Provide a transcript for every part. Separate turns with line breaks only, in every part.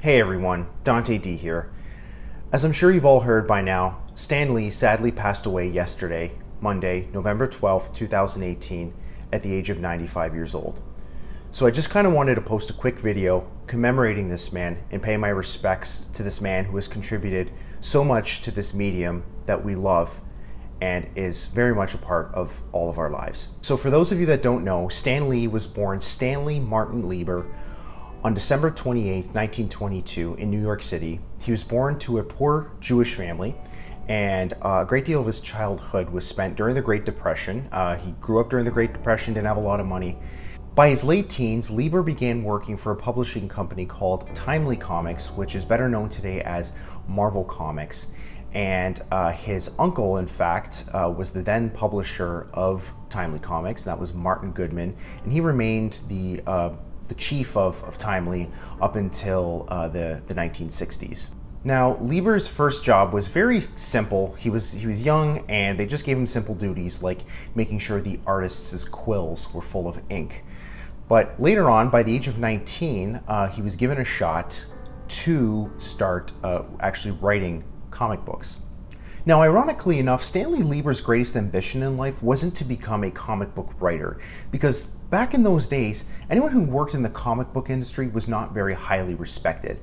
Hey everyone, Dante D here. As I'm sure you've all heard by now, Stan Lee sadly passed away yesterday, Monday, November 12th, 2018, at the age of 95 years old. So I just kind of wanted to post a quick video commemorating this man and pay my respects to this man who has contributed so much to this medium that we love and is very much a part of all of our lives. So for those of you that don't know, Stan Lee was born Stanley Martin Lieber on December 28, 1922 in New York City. He was born to a poor Jewish family, and a great deal of his childhood was spent during the Great Depression. He grew up during the Great Depression, didn't have a lot of money. By his late teens, Lieber began working for a publishing company called Timely Comics, which is better known today as Marvel Comics. And his uncle, in fact, was the then publisher of Timely Comics, and that was Martin Goodman, and he remained the chief of Timely up until the 1960s. Now, Lieber's first job was very simple. He was young, and they just gave him simple duties like making sure the artists' quills were full of ink. But later on, by the age of 19, he was given a shot to start actually writing comic books. Now, ironically enough, Stanley Lieber's greatest ambition in life wasn't to become a comic book writer, because back in those days, anyone who worked in the comic book industry was not very highly respected.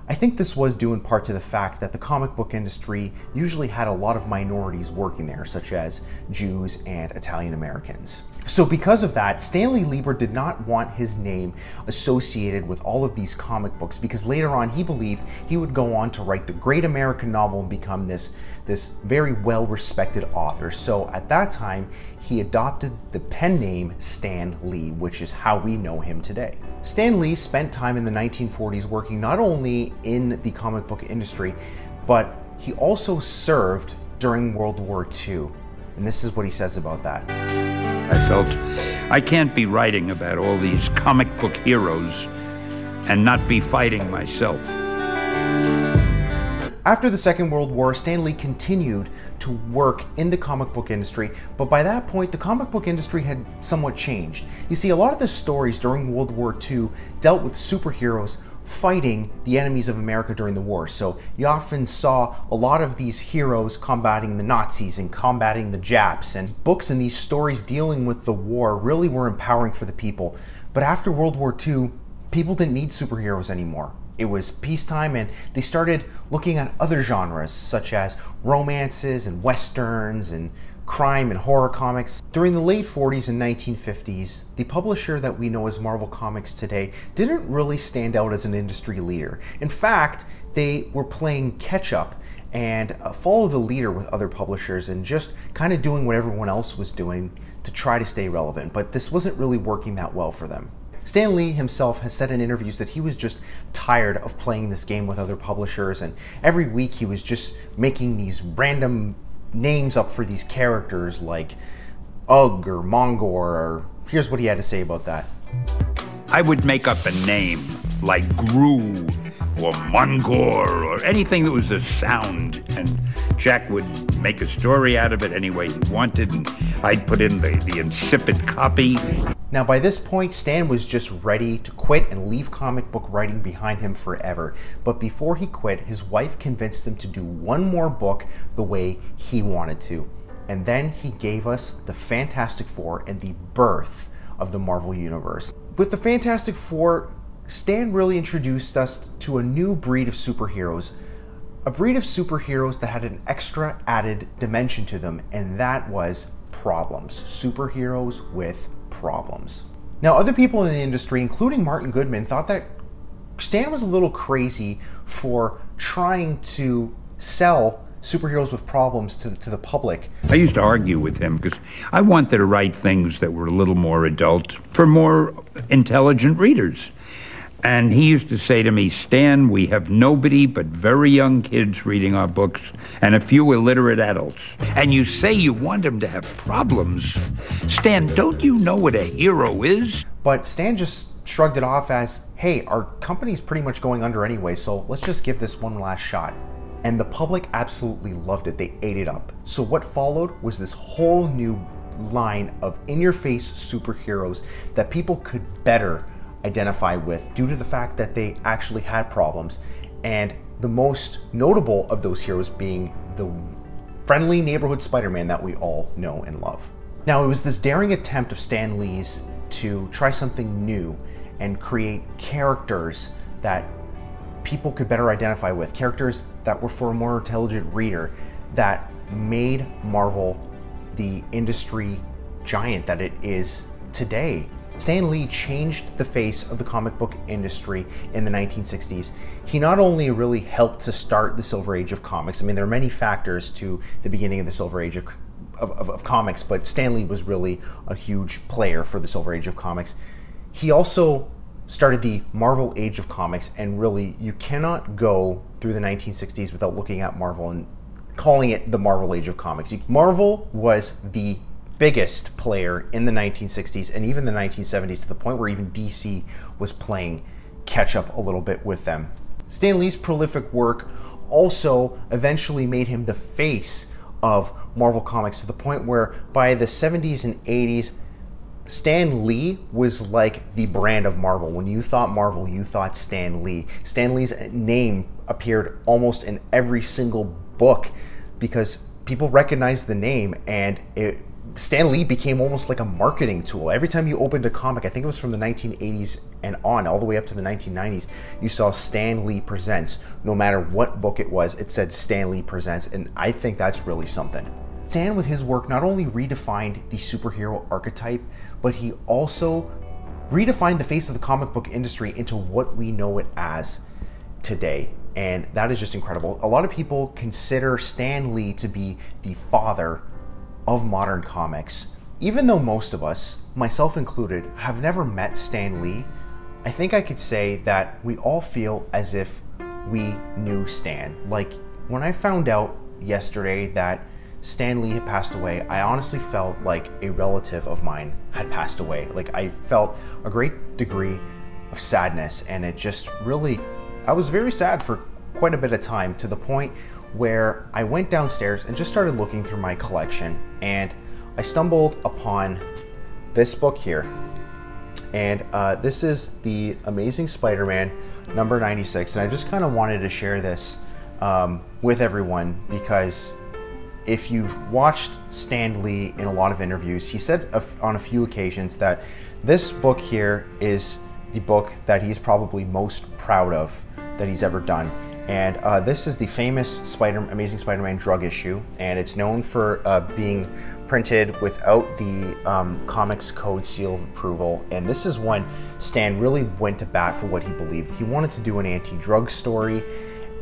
I think this was due in part to the fact that the comic book industry usually had a lot of minorities working there, such as Jews and Italian Americans. So because of that, Stanley Lieber did not want his name associated with all of these comic books, because later on he believed he would go on to write the great American novel and become this very well-respected author. So at that time, he adopted the pen name Stan Lee, which is how we know him today. Stan Lee spent time in the 1940s working not only in the comic book industry, but he also served during World War II. And this is what he says about that.
I felt I can't be writing about all these comic book heroes and not be fighting myself.
After the Second World War, Stan Lee continued to work in the comic book industry, but by that point, the comic book industry had somewhat changed. You see, a lot of the stories during World War II dealt with superheroes fighting the enemies of America during the war. So you often saw a lot of these heroes combating the Nazis and combating the Japs, and books and these stories dealing with the war really were empowering for the people. But after World War II, people didn't need superheroes anymore. It was peacetime, and they started looking at other genres such as romances and westerns and crime and horror comics. During the late 40s and 1950s, the publisher that we know as Marvel Comics today didn't really stand out as an industry leader. In fact, they were playing catch up and follow the leader with other publishers and just kind of doing what everyone else was doing to try to stay relevant. But this wasn't really working that well for them. Stan Lee himself has said in interviews that he was just tired of playing this game with other publishers, and every week he was just making these random names up for these characters like Ugg or Mongor, or here's what he had to say about that.
I would make up a name like Gru or Mongor or anything that was a sound, and Jack would make a story out of it any way he wanted, and I'd put in the insipid copy.
Now by this point, Stan was just ready to quit and leave comic book writing behind him forever. But before he quit, his wife convinced him to do one more book the way he wanted to. And then he gave us the Fantastic Four and the birth of the Marvel Universe. With the Fantastic Four, Stan really introduced us to a new breed of superheroes. A breed of superheroes that had an extra added dimension to them, and that was problems. Superheroes with problems. Now, other people in the industry, including Martin Goodman, thought that Stan was a little crazy for trying to sell superheroes with problems to the public.
I used to argue with him because I wanted to write things that were a little more adult for more intelligent readers. And he used to say to me, Stan, we have nobody but very young kids reading our books and a few illiterate adults. And you say you want them to have problems. Stan, don't you know what a hero is?
But Stan just shrugged it off as, hey, our company's pretty much going under anyway, so let's just give this one last shot. And the public absolutely loved it. They ate it up. So what followed was this whole new line of in-your-face superheroes that people could better identify with due to the fact that they actually had problems. And the most notable of those heroes being the friendly neighborhood Spider-Man that we all know and love. Now, it was this daring attempt of Stan Lee's to try something new and create characters that people could better identify with, characters that were for a more intelligent reader, that made Marvel the industry giant that it is today. Stan Lee changed the face of the comic book industry in the 1960s. He not only really helped to start the Silver Age of comics, I mean, there are many factors to the beginning of the Silver Age of comics, but Stan Lee was really a huge player for the Silver Age of comics. He also started the Marvel Age of comics, and really, you cannot go through the 1960s without looking at Marvel and calling it the Marvel Age of comics. Marvel was the biggest player in the 1960s and even the 1970s, to the point where even DC was playing catch up a little bit with them. Stan Lee's prolific work also eventually made him the face of Marvel Comics, to the point where by the 70s and 80s, Stan Lee was like the brand of Marvel. When you thought Marvel, you thought Stan Lee. Stan Lee's name appeared almost in every single book because people recognized the name, and Stan Lee became almost like a marketing tool. Every time you opened a comic, I think it was from the 1980s and on, all the way up to the 1990s, you saw Stan Lee Presents. No matter what book it was, it said Stan Lee Presents, and I think that's really something. Stan, with his work, not only redefined the superhero archetype, but he also redefined the face of the comic book industry into what we know it as today. And that is just incredible. A lot of people consider Stan Lee to be the father of modern comics. Even though most of us, myself included, have never met Stan Lee, I think I could say that we all feel as if we knew Stan. Like, when I found out yesterday that Stan Lee had passed away, I honestly felt like a relative of mine had passed away. Like, I felt a great degree of sadness, and it just really, I was very sad for quite a bit of time, to the point where I went downstairs and just started looking through my collection, and I stumbled upon this book here. And this is the Amazing Spider-Man number 96, and I just kind of wanted to share this with everyone, because if you've watched Stan Lee in a lot of interviews, he said on a few occasions that this book here is the book that he's probably most proud of that he's ever done. And this is the famous Amazing Spider-Man drug issue, and it's known for being printed without the Comics Code seal of approval. And this is when Stan really went to bat for what he believed. He wanted to do an anti-drug story,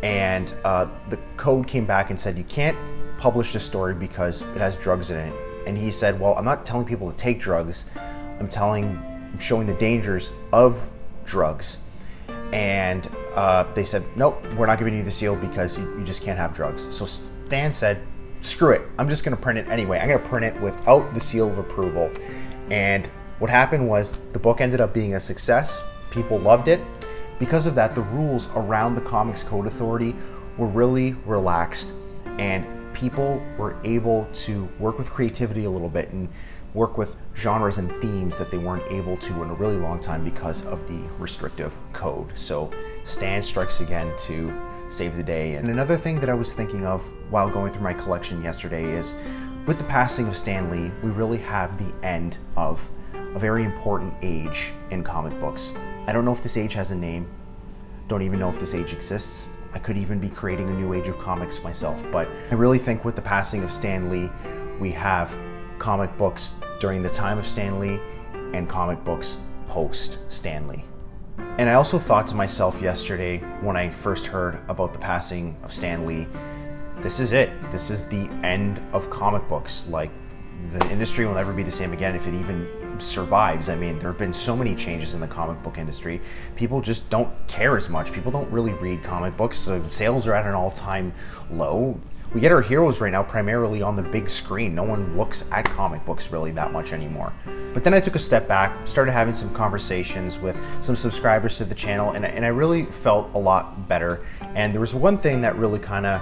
and the code came back and said, you can't publish this story because it has drugs in it. And he said, well, I'm not telling people to take drugs, I'm showing the dangers of drugs. And they said, nope, we're not giving you the seal because you just can't have drugs. So Stan said, screw it, I'm just gonna print it anyway. I'm gonna print it without the seal of approval. And what happened was the book ended up being a success. People loved it. Because of that, the rules around the Comics Code Authority were really relaxed, and people were able to work with creativity a little bit and work with genres and themes that they weren't able to in a really long time because of the restrictive code. So Stan strikes again to save the day. And another thing that I was thinking of while going through my collection yesterday is, with the passing of Stan Lee, we really have the end of a very important age in comic books. I don't know if this age has a name, don't even know if this age exists. I could even be creating a new age of comics myself, but I really think with the passing of Stan Lee, we have comic books during the time of Stan Lee and comic books post Stan Lee. And I also thought to myself yesterday when I first heard about the passing of Stan Lee, this is it. This is the end of comic books. Like, the industry will never be the same again if it even survives. I mean, there have been so many changes in the comic book industry. People just don't care as much. People don't really read comic books. So sales are at an all-time low. We get our heroes right now primarily on the big screen. No one looks at comic books really that much anymore. But then I took a step back, started having some conversations with some subscribers to the channel, and I really felt a lot better. And there was one thing that really kind of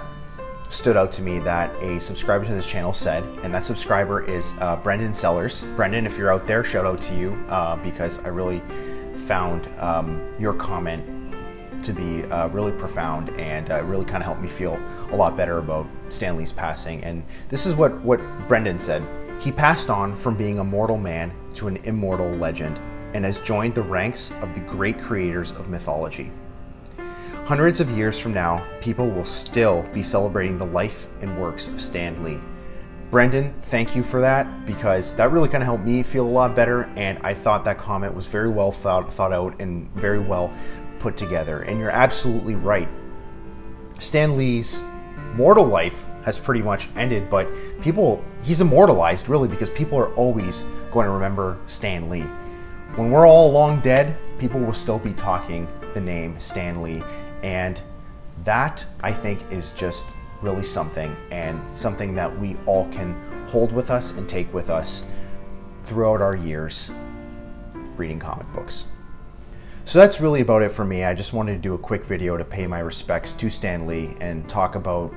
stood out to me that a subscriber to this channel said, and that subscriber is Brendan Sellers. Brendan, if you're out there, shout out to you, because I really found your comment to be really profound, and really kind of helped me feel a lot better about Stan Lee's passing. And this is what Brendan said. He passed on from being a mortal man to an immortal legend, and has joined the ranks of the great creators of mythology. Hundreds of years from now, people will still be celebrating the life and works of Stan Lee. Brendan, thank you for that, because that really kind of helped me feel a lot better, and I thought that comment was very well thought out and very well put together. And you're absolutely right. Stan Lee's mortal life has pretty much ended, but he's immortalized really, because people are always going to remember Stan Lee. When we're all long dead, people will still be talking the name Stan Lee, and that, I think, is just really something, and something that we all can hold with us and take with us throughout our years reading comic books. So that's really about it for me. I just wanted to do a quick video to pay my respects to Stan Lee and talk about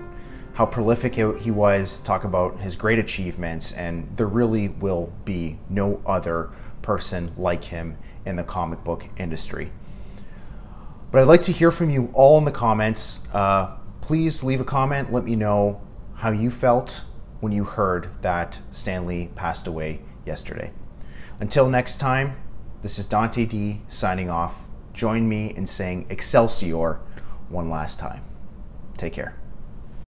how prolific he was, talk about his great achievements, and there really will be no other person like him in the comic book industry. But I'd like to hear from you all in the comments. Please leave a comment. Let me know how you felt when you heard that Stan Lee passed away yesterday. Until next time, this is Dante D signing off. Join me in saying Excelsior one last time. Take care.